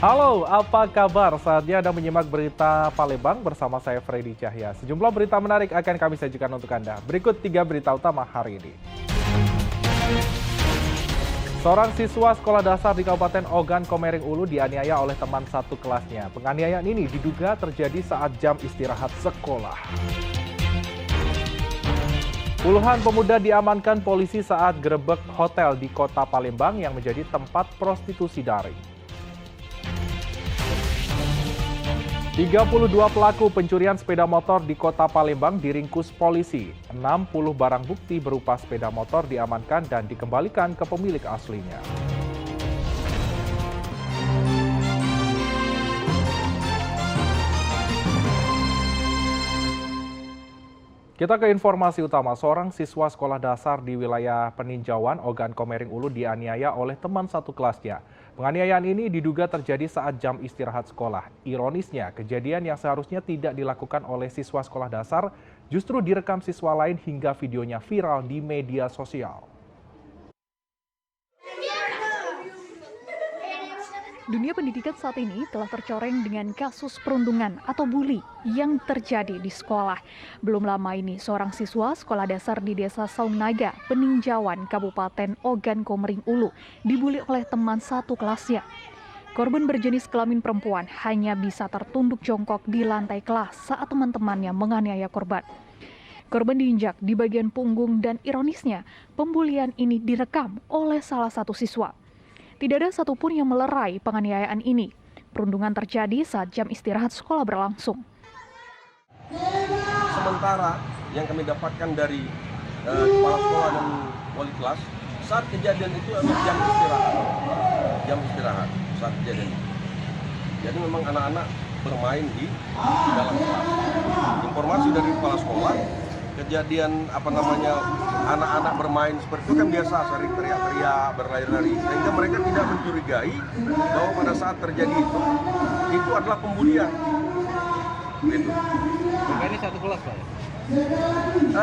Halo, apa kabar? Saatnya Anda menyimak berita Palembang bersama saya Freddy Cahya. Sejumlah berita menarik akan kami sajikan untuk Anda. Berikut 3 berita utama hari ini. Seorang siswa sekolah dasar di Kabupaten Ogan Komering Ulu dianiaya oleh teman satu kelasnya. Penganiayaan ini diduga terjadi saat jam istirahat sekolah. Puluhan pemuda diamankan polisi saat gerebek hotel di kota Palembang yang menjadi tempat prostitusi daring. 32 pelaku pencurian sepeda motor di kota Palembang diringkus polisi. 60 barang bukti berupa sepeda motor diamankan dan dikembalikan ke pemilik aslinya. Kita ke informasi utama. Seorang siswa sekolah dasar di wilayah Peninjauan, Ogan Komering Ulu dianiaya oleh teman satu kelasnya. Penganiayaan ini diduga terjadi saat jam istirahat sekolah. Ironisnya, kejadian yang seharusnya tidak dilakukan oleh siswa sekolah dasar justru direkam siswa lain hingga videonya viral di media sosial. Dunia pendidikan saat ini telah tercoreng dengan kasus perundungan atau bully yang terjadi di sekolah. Belum lama ini, seorang siswa sekolah dasar di Desa Saungnaga, Peninjauan, Kabupaten Ogan Komering Ulu, dibully oleh teman satu kelasnya. Korban berjenis kelamin perempuan hanya bisa tertunduk jongkok di lantai kelas saat teman-temannya menganiaya korban. Korban diinjak di bagian punggung dan ironisnya, pembulian ini direkam oleh salah satu siswa. Tidak ada satupun yang melerai penganiayaan ini. Perundungan terjadi saat jam istirahat sekolah berlangsung. Sementara yang kami dapatkan dari kepala sekolah dan wali kelas, saat kejadian itu adalah jam istirahat saat kejadian. Jadi memang anak-anak bermain di dalam kelas. Informasi dari kepala sekolah, kejadian anak-anak bermain seperti itu kan biasa, sering teriak-teriak, berlari-lari, sehingga mereka tidak mencurigai bahwa pada saat terjadi itu adalah pembulian. Gitu. Ini satu kelas, Pak?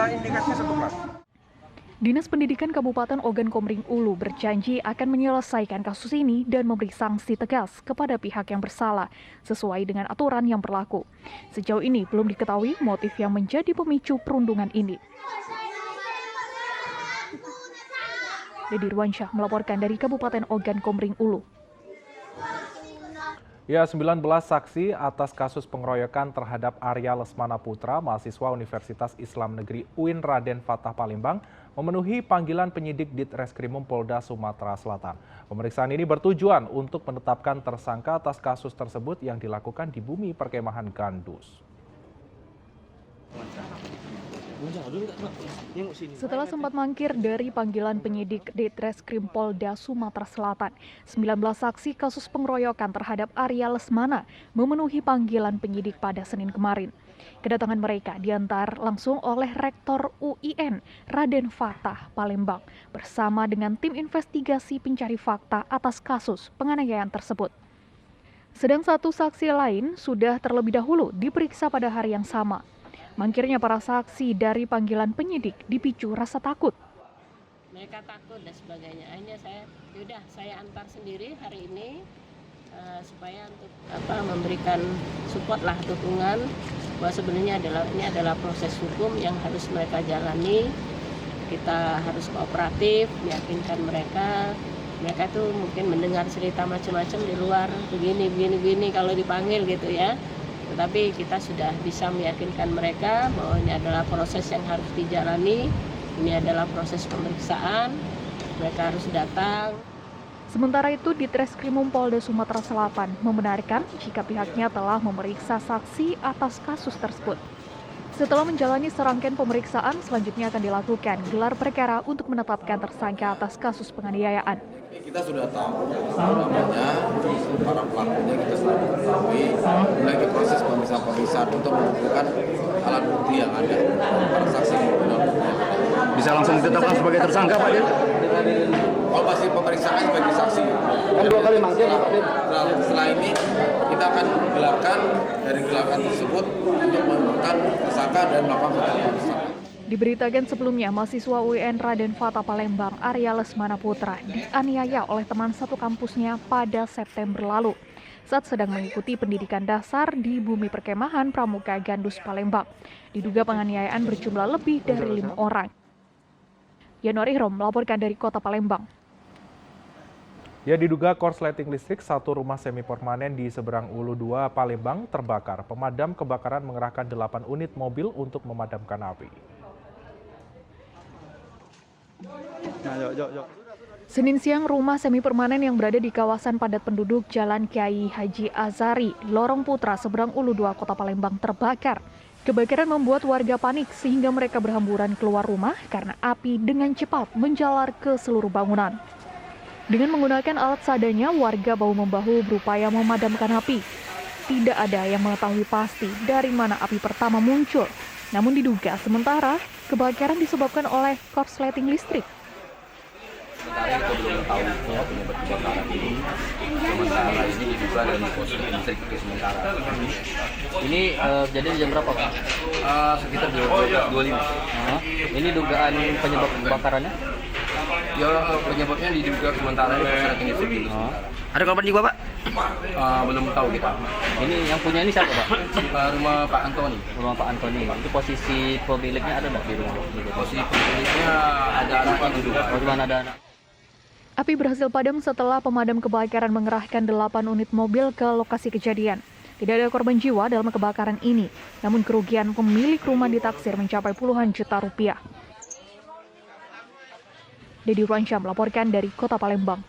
Indikasi satu kelas. Dinas Pendidikan Kabupaten Ogan Komering Ulu berjanji akan menyelesaikan kasus ini dan memberi sanksi tegas kepada pihak yang bersalah sesuai dengan aturan yang berlaku. Sejauh ini belum diketahui motif yang menjadi pemicu perundungan ini. Dedi Ruansyah melaporkan dari Kabupaten Ogan Komering Ulu. Ya, 19 saksi atas kasus pengeroyokan terhadap Arya Lesmana Putra, mahasiswa Universitas Islam Negeri UIN Raden Fatah Palembang, memenuhi panggilan penyidik Ditreskrimum Polda Sumatera Selatan. Pemeriksaan ini bertujuan untuk menetapkan tersangka atas kasus tersebut yang dilakukan di bumi perkemahan Gandus. Setelah sempat mangkir dari panggilan penyidik Ditreskrim Polda Sumatera Selatan, 19 saksi kasus pengeroyokan terhadap Arya Lesmana memenuhi panggilan penyidik pada Senin kemarin. Kedatangan mereka diantar langsung oleh Rektor UIN Raden Fatah Palembang bersama dengan tim investigasi pencari fakta atas kasus penganiayaan tersebut. Sedang satu saksi lain sudah terlebih dahulu diperiksa pada hari yang sama. Mangkirnya para saksi dari panggilan penyidik dipicu rasa takut. Mereka takut dan sebagainya. Akhirnya saya antar sendiri hari ini supaya untuk memberikan support lah, dukungan bahwa sebenarnya ini adalah proses hukum yang harus mereka jalani. Kita harus kooperatif, meyakinkan mereka. Mereka tuh mungkin mendengar cerita macam-macam di luar, begini kalau dipanggil gitu ya. Tetapi kita sudah bisa meyakinkan mereka bahwa ini adalah proses yang harus dijalani, ini adalah proses pemeriksaan, mereka harus datang. Sementara itu, Ditreskrimum Polda Sumatera Selatan membenarkan jika pihaknya telah memeriksa saksi atas kasus tersebut. Setelah menjalani serangkaian pemeriksaan, selanjutnya akan dilakukan gelar perkara untuk menetapkan tersangka atas kasus penganiayaan. Kita sudah tahu namanya para pelakunya, kita sudah mengetahui lagi proses pemeriksaan untuk menentukan alat bukti yang ada, para saksi maupun alat bukti. Bisa langsung ditetapkan sebagai tersangka, Pak? Kalau masih pemeriksaan sebagai saksi. Kan 2 kali manggil, Pak. Setelah ini kita akan gelarkan dari gelaran tersebut untuk menentukan tersangka dan melakukan penetapan. Diberitakan sebelumnya, mahasiswa UIN Raden Fatah Palembang Arya Lesmana Putra dianiaya oleh teman satu kampusnya pada September lalu. saat sedang mengikuti pendidikan dasar di Bumi Perkemahan Pramuka Gandus, Palembang. Diduga penganiayaan berjumlah lebih dari 5 orang. Yanuar Ihrom melaporkan dari Kota Palembang. Ya, diduga korsleting listrik satu rumah semi permanen di seberang Ulu 2 Palembang terbakar. Pemadam kebakaran mengerahkan 8 unit mobil untuk memadamkan api. Senin siang, rumah semi permanen yang berada di kawasan padat penduduk Jalan Kiai Haji Azari, Lorong Putra, seberang Ulu 2 Kota Palembang terbakar. Kebakaran membuat warga panik sehingga mereka berhamburan keluar rumah karena api dengan cepat menjalar ke seluruh bangunan. Dengan menggunakan alat seadanya, warga bahu-membahu berupaya memadamkan api. Tidak ada yang mengetahui pasti dari mana api pertama muncul. Namun diduga sementara kebakaran disebabkan oleh korsleting listrik. Sementara kita belum tahu penyebab kebakaran ini. Sementara ini diduga dari korsleting listrik untuk sementara. Ini jadi jam berapa, Pak? Sekitar 12.25. Ini dugaan penyebab kebakarannya? Ya, penyebabnya diduga sementara ini korsleting listrik dulu. Ada korban juga, Pak? Belum tahu kita. Ini yang punya ini siapa, Pak? Rumah Pak Antoni. Rumah Pak Antoni. Itu posisi pemiliknya ada nggak di rumah? Posisi pemiliknya ada anaknya di rumah. Bagaimana ada anak? Api berhasil padam setelah pemadam kebakaran mengerahkan 8 unit mobil ke lokasi kejadian. Tidak ada korban jiwa dalam kebakaran ini, namun kerugian pemilik rumah ditaksir mencapai puluhan juta rupiah. Dedi Ruansyah melaporkan dari Kota Palembang.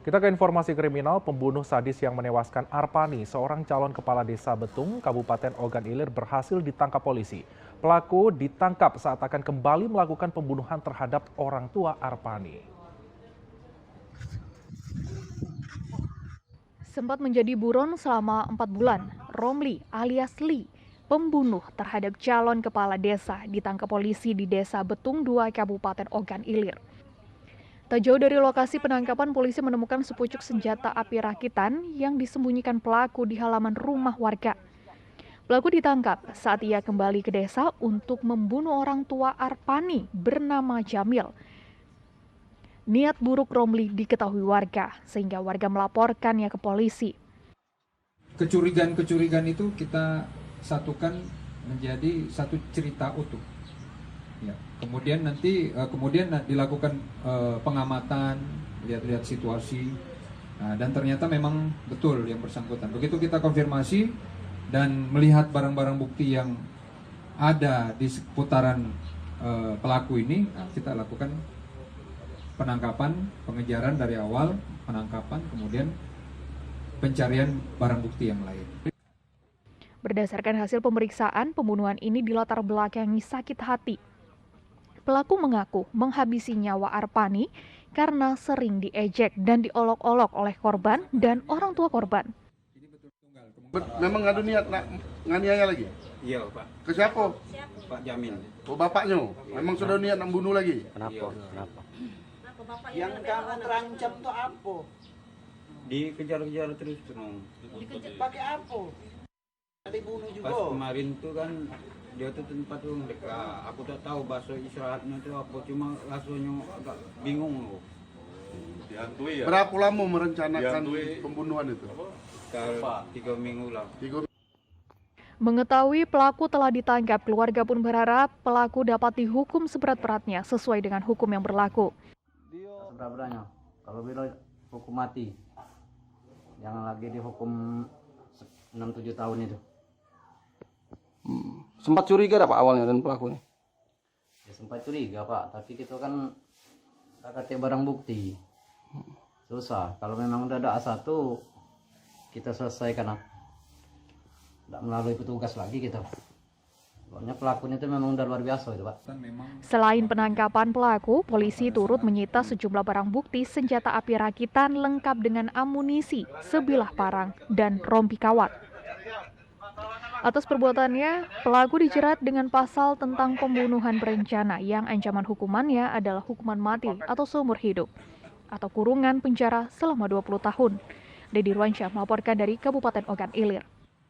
Kita ke informasi kriminal. Pembunuh sadis yang menewaskan Arpani, seorang calon kepala desa Betung, Kabupaten Ogan Ilir, berhasil ditangkap polisi. Pelaku ditangkap saat akan kembali melakukan pembunuhan terhadap orang tua Arpani. Sempat menjadi buron selama 4 bulan, Romli alias Li, pembunuh terhadap calon kepala desa, ditangkap polisi di Desa Betung 2, Kabupaten Ogan Ilir. Tak jauh dari lokasi penangkapan, polisi menemukan sepucuk senjata api rakitan yang disembunyikan pelaku di halaman rumah warga. Pelaku ditangkap saat ia kembali ke desa untuk membunuh orang tua Arpani bernama Jamil. Niat buruk Romli diketahui warga, sehingga warga melaporkannya ke polisi. Kecurigaan-kecurigaan itu kita satukan menjadi satu cerita utuh. Ya. Kemudian dilakukan pengamatan, lihat-lihat situasi, dan ternyata memang betul yang bersangkutan. Begitu kita konfirmasi dan melihat barang-barang bukti yang ada di seputaran pelaku ini, kita lakukan penangkapan, pengejaran dari awal, penangkapan, kemudian pencarian barang bukti yang lain. Berdasarkan hasil pemeriksaan, pembunuhan ini dilatar belakangi sakit hati. Pelaku mengaku menghabisi nyawa Arpani karena sering diejek dan diolok-olok oleh korban dan orang tua korban. Memang ngadu niat nak nganiaya lagi? Iya, Pak. Ke siapa? Pak Jamil. Oh, bapaknya. Memang sudah niat nak bunuh lagi? Kenapa? Yang kamu terancam tuh apa? Dikejar-kejar terus terus. Dikejar pakai apa? Dibunuh juga. Pas kemarin tuh kan dia tuh tempat tuh dekat. Aku tak tahu bahasa istirahatnya tuh apa, cuma rasanya agak bingung loh. Dihantui ya? Berapa lama merencanakan pembunuhan itu? 3 minggu lah. Mengetahui pelaku telah ditangkap, keluarga pun berharap pelaku dapat dihukum seberat-beratnya sesuai dengan hukum yang berlaku. Seberapa-berapanya? Kalau bila hukum mati, jangan lagi dihukum 6-7 tahun itu. Sempat curiga Pak awalnya dan pelaku ini? Ya sempat curiga Pak, tapi kita kan kakak barang bukti. Susah, kalau memang udah ada A1, kita selesaikan. Tidak melalui petugas lagi kita. Soalnya pelakunya itu memang udah luar biasa itu Pak. Selain penangkapan pelaku, polisi turut menyita sejumlah barang bukti senjata api rakitan lengkap dengan amunisi, sebilah parang, dan rompi kawat. Atas perbuatannya, pelaku dijerat dengan pasal tentang pembunuhan berencana yang ancaman hukumannya adalah hukuman mati atau seumur hidup, atau kurungan penjara selama 20 tahun. Dedi Ruansyah melaporkan dari Kabupaten Ogan Ilir.